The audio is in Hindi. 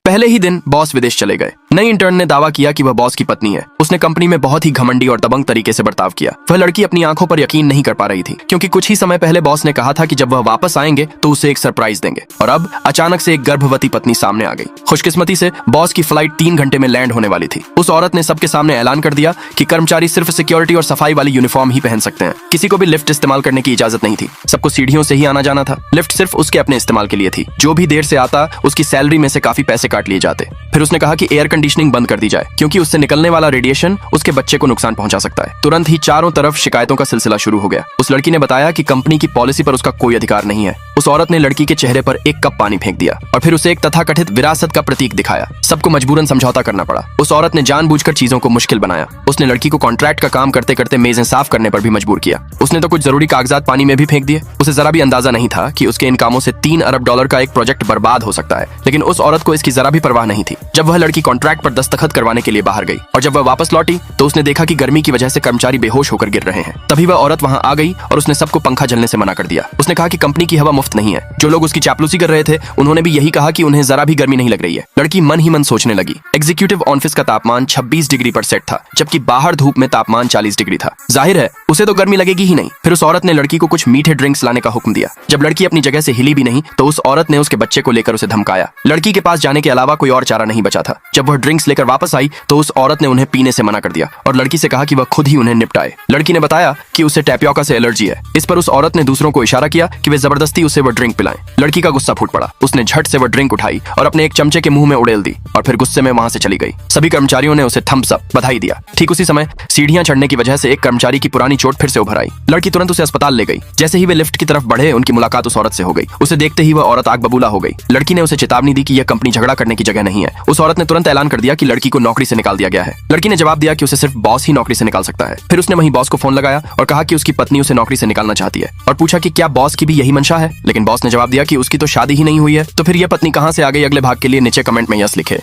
पहले ही दिन बॉस विदेश चले गए। नई इंटर्न ने दावा किया कि वह बॉस की पत्नी है। उसने कंपनी में बहुत ही घमंडी और दबंग तरीके से बर्ताव किया। वह लड़की अपनी आंखों पर यकीन नहीं कर पा रही थी, क्योंकि कुछ ही समय पहले बॉस ने कहा था कि जब वह वापस आएंगे तो उसे एक सरप्राइज देंगे, और अब अचानक से एक गर्भवती पत्नी सामने आ गई। खुशकिस्मती से बॉस की फ्लाइट 3 घंटे में लैंड होने वाली थी। उस औरत ने सबके सामने ऐलान कर दिया कि कर्मचारी सिर्फ सिक्योरिटी और सफाई वाली यूनिफॉर्म ही पहन सकते हैं। किसी को भी लिफ्ट इस्तेमाल करने की इजाजत नहीं थी। सबको सीढ़ियों से ही आना जाना था। लिफ्ट सिर्फ उसके अपने इस्तेमाल के लिए थी। जो भी देर से आता उसकी सैलरी में से काफी पैसे काट लिए जाते। फिर उसने कहा कि एयर कंडीशनिंग बंद कर दी जाए, क्योंकि उससे निकलने वाला रेडिएशन उसके बच्चे को नुकसान पहुंचा सकता है। तुरंत ही चारों तरफ शिकायतों का सिलसिला शुरू हो गया। उस लड़की ने बताया कि कंपनी की पॉलिसी पर उसका कोई अधिकार नहीं है। उस औरत ने लड़की के चेहरे पर एक कप पानी फेंक दिया और फिर उसे एक तथाकथित विरासत का प्रतीक दिखाया। सबको मजबूरन समझौता करना पड़ा। उस औरत ने जानबूझकर चीजों को मुश्किल बनाया। उसने लड़की को कॉन्ट्रैक्ट का काम करते करते मेजें साफ करने पर भी मजबूर किया। उसने तो कुछ जरूरी कागजात पानी में भी फेंक दिए। उसे जरा भी अंदाजा नहीं था कि उसके इन कामों से $3 अरब का एक प्रोजेक्ट बर्बाद हो सकता है, लेकिन उस औरत को इसकी जरा भी परवाह नहीं थी। जब वह लड़की कॉन्ट्रैक्ट पर दस्तखत करवाने के लिए बाहर गई और जब वह वापस लौटी तो उसने देखा कि गर्मी की वजह से कर्मचारी बेहोश होकर गिर रहे हैं। तभी वह औरत वहां आ गई और उसने सबको पंखा झलने से मना कर दिया। उसने कहा कि कंपनी की हवा मुफ्त नहीं है। जो लोग उसकी चापलूसी कर रहे थे उन्होंने भी यही कहा कि उन्हें जरा भी गर्मी नहीं लग रही है। लड़की मन ही मन सोचने लगी। एग्जीक्यूटिव ऑफिस का तापमान 26 डिग्री पर सेट था, जबकि बाहर धूप में तापमान 40 डिग्री था। जाहिर है उसे तो गर्मी लगेगी ही नहीं। फिर उस औरत ने लड़की को कुछ मीठे ड्रिंक्स लाने का हुक्म दिया। जब लड़की अपनी जगह से हिली भी नहीं तो उस औरत ने उसके बच्चे को लेकर उसे धमकाया। लड़की के पास जाने के अलावा कोई और चारा नहीं बचा था। जब वह ड्रिंक्स लेकर वापस आई तो उस औरत ने उन्हें पीने से मना कर दिया और लड़की से कहा कि वह खुद ही उन्हें निपटाए। लड़की ने बताया कि उसे टैपियोका से एलर्जी है। इस पर उस औरत ने दूसरों को इशारा किया कि वे जबरदस्ती उसे वह ड्रिंक पिलाएं। लड़की का गुस्सा फूट पड़ा। उसने झट से वह ड्रिंक उठाई और अपने एक चमचे के मुंह में उड़ेल दी और फिर गुस्से में वहां से चली गई। सभी कर्मचारियों ने उसे थम्स अप बधाई दिया। ठीक उसी समय सीढ़ियां चढ़ने की वजह से एक कर्मचारी की पुरानी चोट फिर से उभर आई। लड़की तुरंत उसे अस्पताल ले गई। जैसे ही वे लिफ्ट की तरफ बढ़े उनकी मुलाकात उस औरत से हो गई। उसे देखते ही वह औरत आग बबूला हो गई। लड़की ने उसे चेतावनी दी कि यह कंपनी झगड़ा करने की जगह नहीं है। उस औरत ने तुरंत ऐलान कर दिया कि लड़की को नौकरी से निकाल दिया गया है। लड़की ने जवाब दिया कि उसे सिर्फ बॉस ही नौकरी से निकाल सकता है। फिर उसने वहीं बॉस को फोन लगाया और कहा कि उसकी पत्नी उसे नौकरी से निकालना चाहती है और पूछा कि क्या बॉस की भी यही मंशा है। लेकिन बॉस ने जवाब दिया कि उसकी तो शादी ही नहीं हुई है। तो फिर यह पत्नी कहां से आ गई? अगले भाग के लिए नीचे कमेंट में यस लिखे।